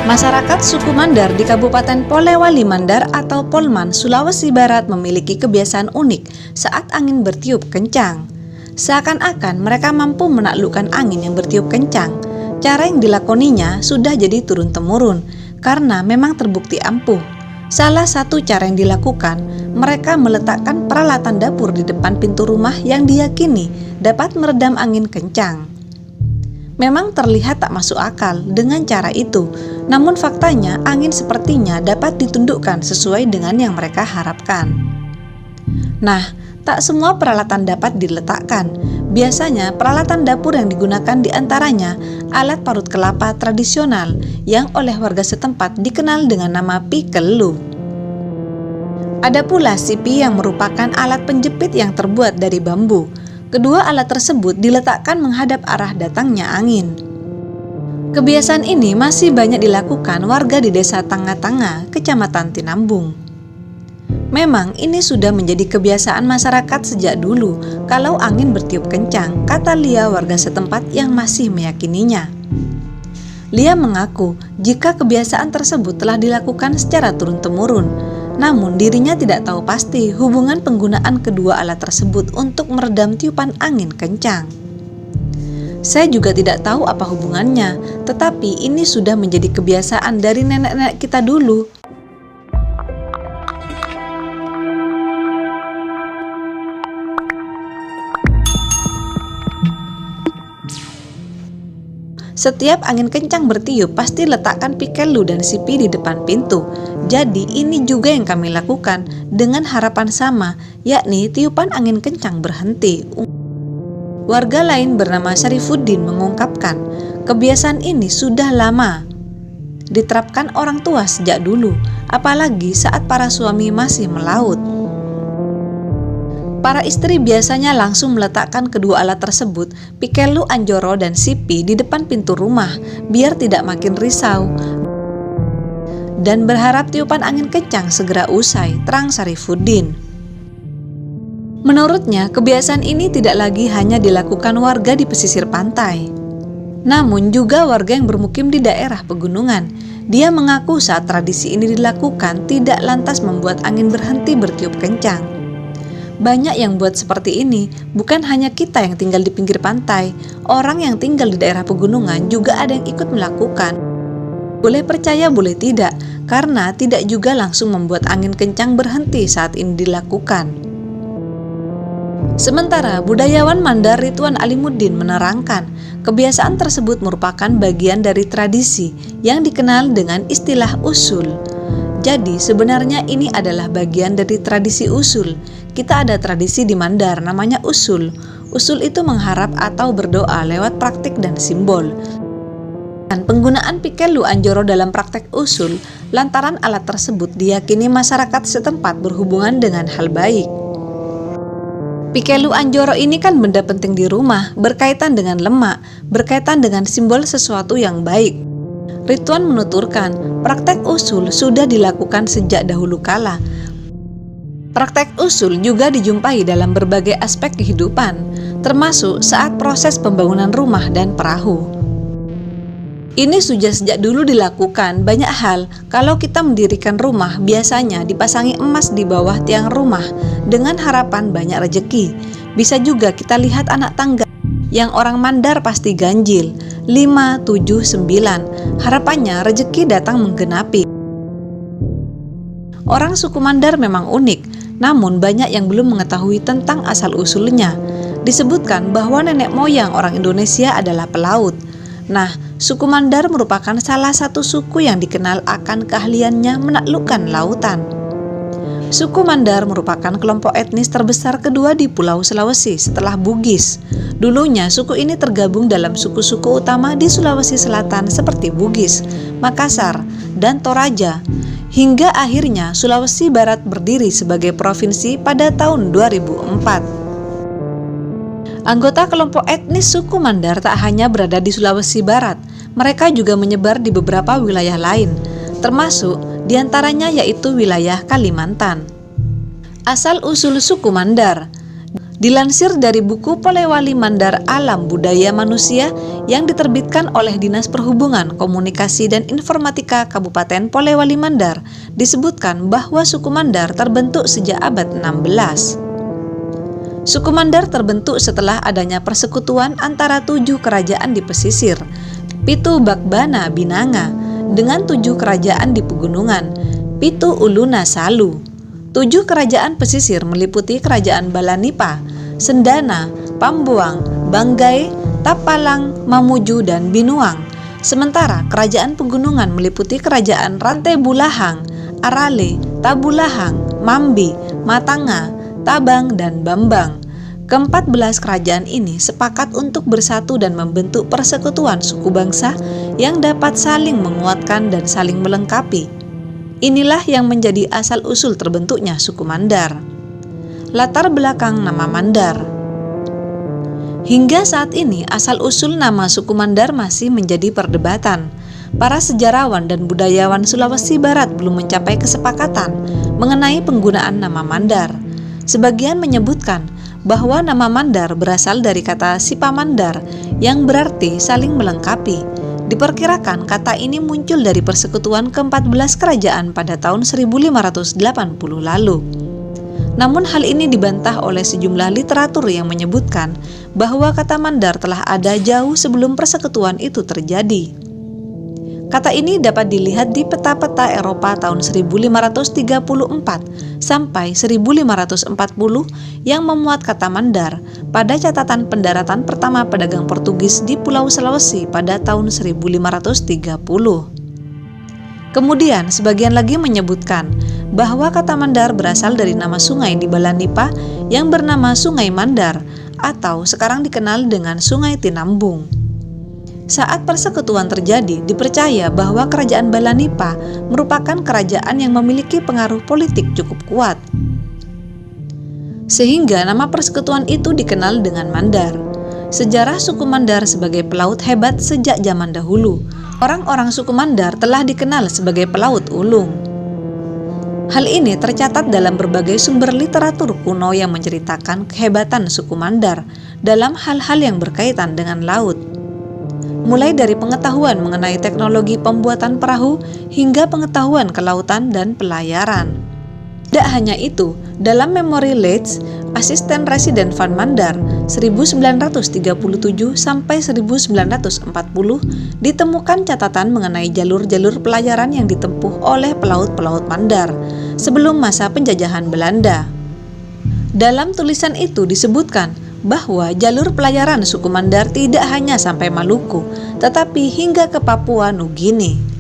Masyarakat suku Mandar di Kabupaten Polewali Mandar atau Polman, Sulawesi Barat memiliki kebiasaan unik saat angin bertiup kencang. Seakan-akan mereka mampu menaklukkan angin yang bertiup kencang. Cara yang dilakoninya sudah jadi turun-temurun karena memang terbukti ampuh. Salah satu cara yang dilakukan, mereka meletakkan peralatan dapur di depan pintu rumah yang diyakini dapat meredam angin kencang. Memang terlihat tak masuk akal dengan cara itu, namun faktanya angin sepertinya dapat ditundukkan sesuai dengan yang mereka harapkan. Nah, tak semua peralatan dapat diletakkan. Biasanya peralatan dapur yang digunakan diantaranya alat parut kelapa tradisional yang oleh warga setempat dikenal dengan nama pikelu. Ada pula sipi yang merupakan alat penjepit yang terbuat dari bambu. Kedua alat tersebut diletakkan menghadap arah datangnya angin. Kebiasaan ini masih banyak dilakukan warga di Desa Tanga-Tanga, Kecamatan Tinambung. Memang ini sudah menjadi kebiasaan masyarakat sejak dulu kalau angin bertiup kencang, kata Lia warga setempat yang masih meyakininya. Lia mengaku jika kebiasaan tersebut telah dilakukan secara turun-temurun, namun dirinya tidak tahu pasti hubungan penggunaan kedua alat tersebut untuk meredam tiupan angin kencang. Saya juga tidak tahu apa hubungannya, tetapi ini sudah menjadi kebiasaan dari nenek-nenek kita dulu. Setiap angin kencang bertiup pasti letakkan pikelu dan sipi di depan pintu. Jadi ini juga yang kami lakukan dengan harapan sama, yakni tiupan angin kencang berhenti. Warga lain bernama Syarifuddin mengungkapkan, kebiasaan ini sudah lama diterapkan orang tua sejak dulu, apalagi saat para suami masih melaut. Para istri biasanya langsung meletakkan kedua alat tersebut, pikelu anjoro dan sipi, di depan pintu rumah biar tidak makin risau dan berharap tiupan angin kencang segera usai, terang Syarifuddin. Menurutnya, kebiasaan ini tidak lagi hanya dilakukan warga di pesisir pantai, namun juga warga yang bermukim di daerah pegunungan. Dia mengaku saat tradisi ini dilakukan tidak lantas membuat angin berhenti bertiup kencang. Banyak yang buat seperti ini, bukan hanya kita yang tinggal di pinggir pantai, orang yang tinggal di daerah pegunungan juga ada yang ikut melakukan. Boleh percaya boleh tidak, karena tidak juga langsung membuat angin kencang berhenti saat ini dilakukan. Sementara budayawan Mandar Ridwan Alimuddin menerangkan, kebiasaan tersebut merupakan bagian dari tradisi yang dikenal dengan istilah usul. Jadi sebenarnya ini adalah bagian dari tradisi usul. Kita ada tradisi di Mandar namanya usul. Usul itu mengharap atau berdoa lewat praktik dan simbol. Dan penggunaan pikelu anjoro dalam praktek usul lantaran alat tersebut diyakini masyarakat setempat berhubungan dengan hal baik. Pikelu anjoro ini kan benda penting di rumah, berkaitan dengan lemak, berkaitan dengan simbol sesuatu yang baik. Ridwan menuturkan, praktek usul sudah dilakukan sejak dahulu kala. Praktek usul juga dijumpai dalam berbagai aspek kehidupan, termasuk saat proses pembangunan rumah dan perahu. Ini sudah sejak dulu dilakukan banyak hal. Kalau kita mendirikan rumah, biasanya dipasangi emas di bawah tiang rumah dengan harapan banyak rejeki. Bisa juga kita lihat anak tangga yang orang Mandar pasti ganjil, 5, 7, 9. Harapannya rejeki datang menggenapi. Orang suku Mandar memang unik, namun banyak yang belum mengetahui tentang asal-usulnya. Disebutkan bahwa nenek moyang orang Indonesia adalah pelaut. Nah, suku Mandar merupakan salah satu suku yang dikenal akan keahliannya menaklukkan lautan. Suku Mandar merupakan kelompok etnis terbesar kedua di Pulau Sulawesi setelah Bugis. Dulunya suku ini tergabung dalam suku-suku utama di Sulawesi Selatan seperti Bugis, Makassar, dan Toraja. Hingga akhirnya Sulawesi Barat berdiri sebagai provinsi pada tahun 2004. Anggota kelompok etnis suku Mandar tak hanya berada di Sulawesi Barat, mereka juga menyebar di beberapa wilayah lain, termasuk diantaranya yaitu wilayah Kalimantan. Asal-usul suku Mandar. Dilansir dari buku Polewali Mandar Alam Budaya Manusia yang diterbitkan oleh Dinas Perhubungan, Komunikasi dan Informatika Kabupaten Polewali Mandar, disebutkan bahwa suku Mandar terbentuk sejak abad 16. Suku Mandar terbentuk setelah adanya persekutuan antara 7 kerajaan di pesisir, Pitu Bakbana Binanga, dengan 7 kerajaan di pegunungan, Pitu Uluna Salu. 7 kerajaan pesisir meliputi Kerajaan Balanipa, Sendana, Pambuang, Banggai, Tapalang, Mamuju, dan Binuang. Sementara kerajaan pegunungan meliputi Kerajaan Rantai Bulahang, Arale, Tabulahang, Mambi, Matanga, Tabang, dan Bambang. Ke-14 kerajaan ini sepakat untuk bersatu dan membentuk persekutuan suku bangsa yang dapat saling menguatkan dan saling melengkapi. Inilah yang menjadi asal-usul terbentuknya suku Mandar. Latar belakang nama Mandar. Hingga saat ini, asal-usul nama suku Mandar masih menjadi perdebatan. Para sejarawan dan budayawan Sulawesi Barat belum mencapai kesepakatan mengenai penggunaan nama Mandar. Sebagian menyebutkan bahwa nama Mandar berasal dari kata Sipamandar yang berarti saling melengkapi. Diperkirakan kata ini muncul dari persekutuan ke-14 kerajaan pada tahun 1580 lalu. Namun hal ini dibantah oleh sejumlah literatur yang menyebutkan bahwa kata Mandar telah ada jauh sebelum persekutuan itu terjadi. Kata ini dapat dilihat di peta-peta Eropa tahun 1534 sampai 1540 yang memuat kata Mandar pada catatan pendaratan pertama pedagang Portugis di Pulau Sulawesi pada tahun 1530. Kemudian sebagian lagi menyebutkan bahwa kata Mandar berasal dari nama sungai di Balanipa yang bernama Sungai Mandar atau sekarang dikenal dengan Sungai Tinambung. Saat persekutuan terjadi, dipercaya bahwa kerajaan Balanipa merupakan kerajaan yang memiliki pengaruh politik cukup kuat. Sehingga nama persekutuan itu dikenal dengan Mandar. Sejarah suku Mandar sebagai pelaut hebat sejak zaman dahulu. Orang-orang suku Mandar telah dikenal sebagai pelaut ulung. Hal ini tercatat dalam berbagai sumber literatur kuno yang menceritakan kehebatan suku Mandar dalam hal-hal yang berkaitan dengan laut. Mulai dari pengetahuan mengenai teknologi pembuatan perahu hingga pengetahuan kelautan dan pelayaran. Tidak hanya itu, dalam memori Leeds, asisten residen Van Mandar 1937 sampai 1940 ditemukan catatan mengenai jalur-jalur pelayaran yang ditempuh oleh pelaut-pelaut Mandar sebelum masa penjajahan Belanda. Dalam tulisan itu disebutkan bahwa jalur pelayaran suku Mandar tidak hanya sampai Maluku, tetapi hingga ke Papua Nugini.